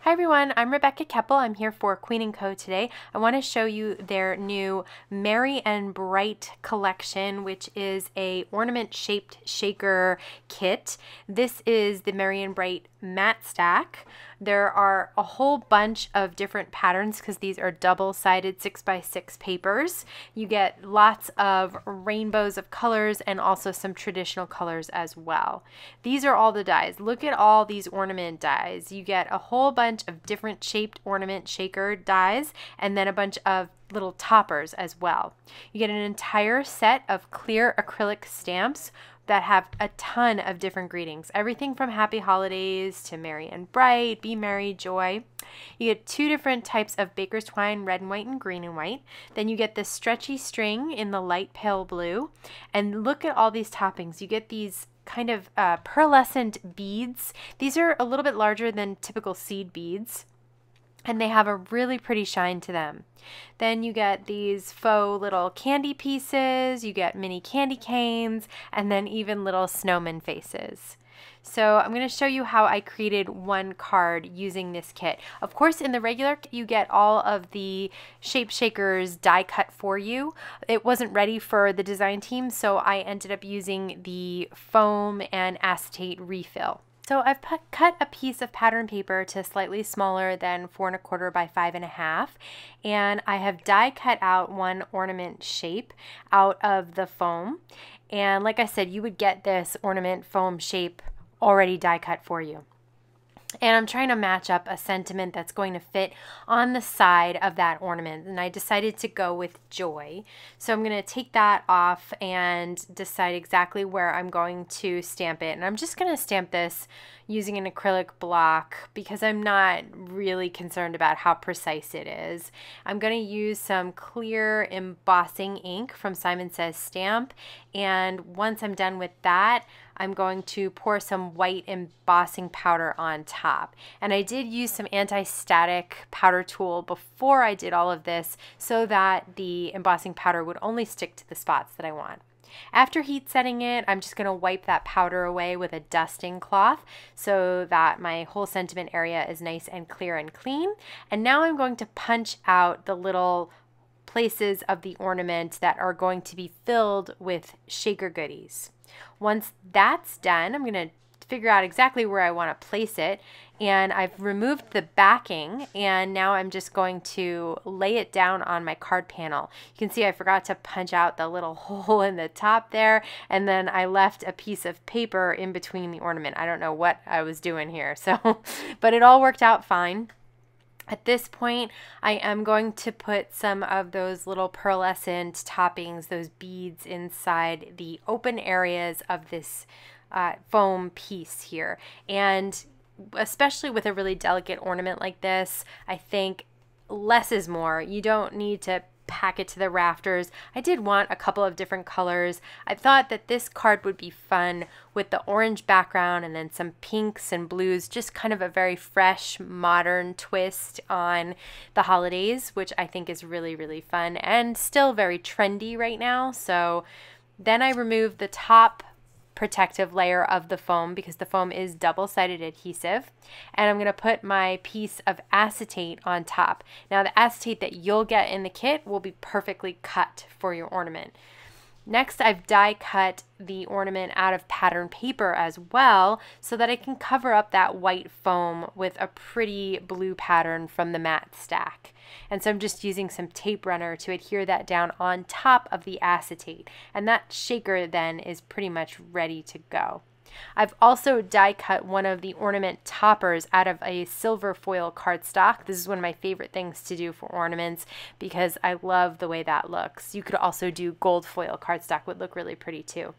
Hi everyone, I'm Rebecca Keppel. I'm here for Queen & Co. today. I want to show you their new Merry and Bright collection, which is a ornament shaped shaker kit. This is the Merry and Bright matte stack. There are a whole bunch of different patterns because these are double-sided 6x6 papers. You get lots of rainbows of colors and also some traditional colors as well. These are all the dies. Look at all these ornament dies. You get a whole bunch of different shaped ornament shaker dies and then a bunch of little toppers as well. You get an entire set of clear acrylic stamps that have a ton of different greetings. Everything from Happy Holidays to Merry and Bright, Be Merry, Joy. You get two different types of baker's twine, red and white and green and white. Then you get this stretchy string in the light pale blue. And look at all these toppings. You get these kind of pearlescent beads. These are a little bit larger than typical seed beads, and they have a really pretty shine to them. Then you get these faux little candy pieces, you get mini candy canes, and then even little snowman faces. So I'm going to show you how I created one card using this kit. Of course, in the regular kit, you get all of the Shape Shakers die cut for you. It wasn't ready for the design team, so I ended up using the foam and acetate refill. So I've cut a piece of pattern paper to slightly smaller than 4 1/4 by 5 1/2, and I have die cut out one ornament shape out of the foam. And like I said, you would get this ornament foam shape already die cut for you. And I'm trying to match up a sentiment that's going to fit on the side of that ornament. And I decided to go with joy. So I'm going to take that off and decide exactly where I'm going to stamp it. And I'm just going to stamp this using an acrylic block because I'm not really concerned about how precise it is. I'm going to use some clear embossing ink from Simon Says Stamp. And once I'm done with that, I'm going to pour some white embossing powder on top. And I did use some anti-static powder tool before I did all of this so that the embossing powder would only stick to the spots that I want. After heat setting it, I'm just going to wipe that powder away with a dusting cloth so that my whole sentiment area is nice and clear and clean. And now I'm going to punch out the little places of the ornament that are going to be filled with shaker goodies. Once that's done, I'm going to figure out exactly where I want to place it, and I've removed the backing, and now I'm just going to lay it down on my card panel. You can see I forgot to punch out the little hole in the top there, and then I left a piece of paper in between the ornament. I don't know what I was doing here, so but it all worked out fine. At this point, I am going to put some of those little pearlescent toppings, those beads, inside the open areas of this foam piece here. And especially with a really delicate ornament like this, I think less is more. You don't need to pack it to the rafters. I did want a couple of different colors. I thought that this card would be fun with the orange background and then some pinks and blues, just kind of a very fresh, modern twist on the holidays, which I think is really, really fun and still very trendy right now. So then I removed the top protective layer of the foam because the foam is double-sided adhesive, and I'm going to put my piece of acetate on top. Now the acetate that you'll get in the kit will be perfectly cut for your ornament. Next, I've die cut the ornament out of pattern paper as well so that I can cover up that white foam with a pretty blue pattern from the matte stack. And so I'm just using some tape runner to adhere that down on top of the acetate. And that shaker then is pretty much ready to go. I've also die cut one of the ornament toppers out of a silver foil cardstock. This is one of my favorite things to do for ornaments because I love the way that looks. You could also do gold foil cardstock, would look really pretty too.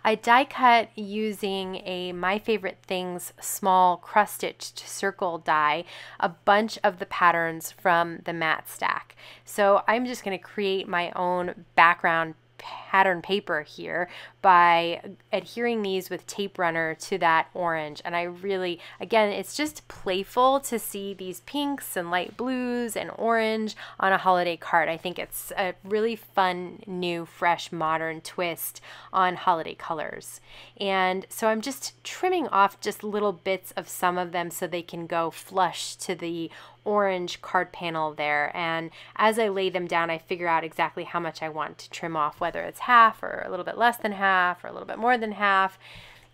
I die cut using a My Favorite Things small cross-stitched circle die, a bunch of the patterns from the matte stack. So I'm just going to create my own background pattern paper here by adhering these with tape runner to that orange. And I really, again, it's just playful to see these pinks and light blues and orange on a holiday card. I think it's a really fun, new, fresh, modern twist on holiday colors. And so I'm just trimming off just little bits of some of them so they can go flush to the orange card panel there. And as I lay them down, I figure out exactly how much I want to trim off, whether it's half or a little bit less than half or a little bit more than half.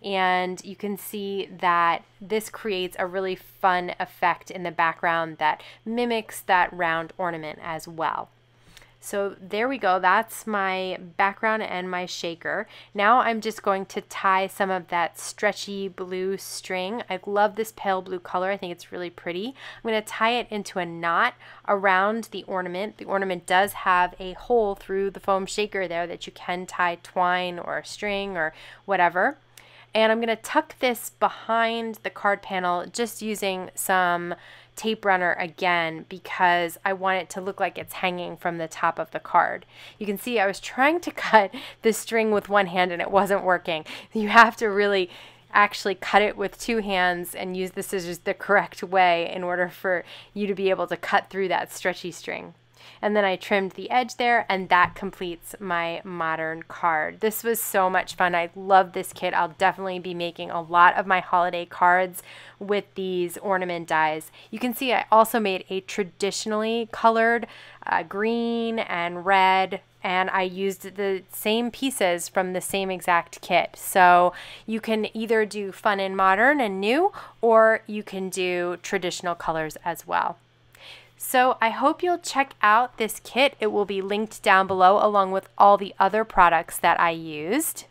And you can see that this creates a really fun effect in the background that mimics that round ornament as well. So there we go. That's my background and my shaker. Now I'm just going to tie some of that stretchy blue string. I love this pale blue color. I think it's really pretty. I'm going to tie it into a knot around the ornament. The ornament does have a hole through the foam shaker there that you can tie twine or string or whatever. And I'm going to tuck this behind the card panel just using some tape runner again because I want it to look like it's hanging from the top of the card. You can see I was trying to cut the string with one hand and it wasn't working. You have to really actually cut it with two hands and use the scissors the correct way in order for you to be able to cut through that stretchy string. And then I trimmed the edge there, and that completes my modern card. This was so much fun. I love this kit. I'll definitely be making a lot of my holiday cards with these ornament dies. You can see I also made a traditionally colored green and red, and I used the same pieces from the same exact kit. So you can either do fun and modern and new, or you can do traditional colors as well. So I hope you'll check out this kit. It will be linked down below along with all the other products that I used.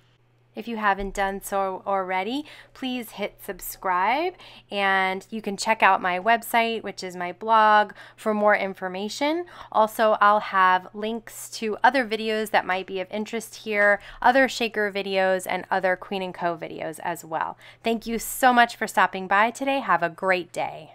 If you haven't done so already, please hit subscribe, and you can check out my website, which is my blog, for more information. Also, I'll have links to other videos that might be of interest here, other shaker videos, and other Queen & Co videos as well. Thank you so much for stopping by today. Have a great day.